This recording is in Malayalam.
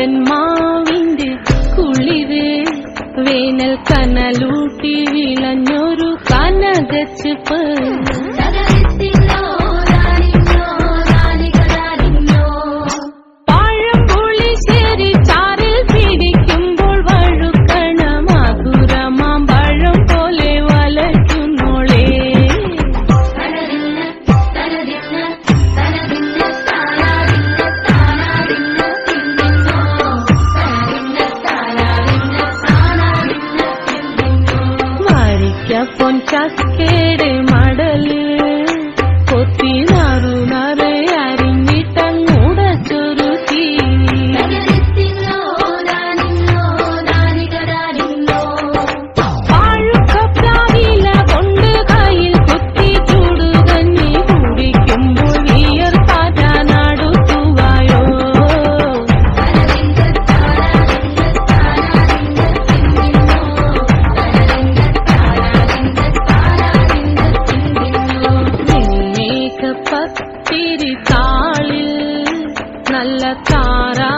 നാടൻ മാവിന്റെ കുളിര് വേനൽ കനലൂട്ടി വിളഞ്ഞൊരു കനകച്ചിപ്പ് പൊൻചക്കേട് മടല് കൊത്തി നാറു നാറ് അരിഞ്ഞിട്ടങ്ങൂട ചൊരുത്തി പാഴുക്കപ്രാവില കൊണ്ട് കയ്യിൽ കുത്തി ചൂടുകഞ്ഞി കുടിക്കുമ്പോൾ വിയർപ്പാറ്റാനടുത്തുവായോ പത്തിരി താളിൽ നല്ല താരാ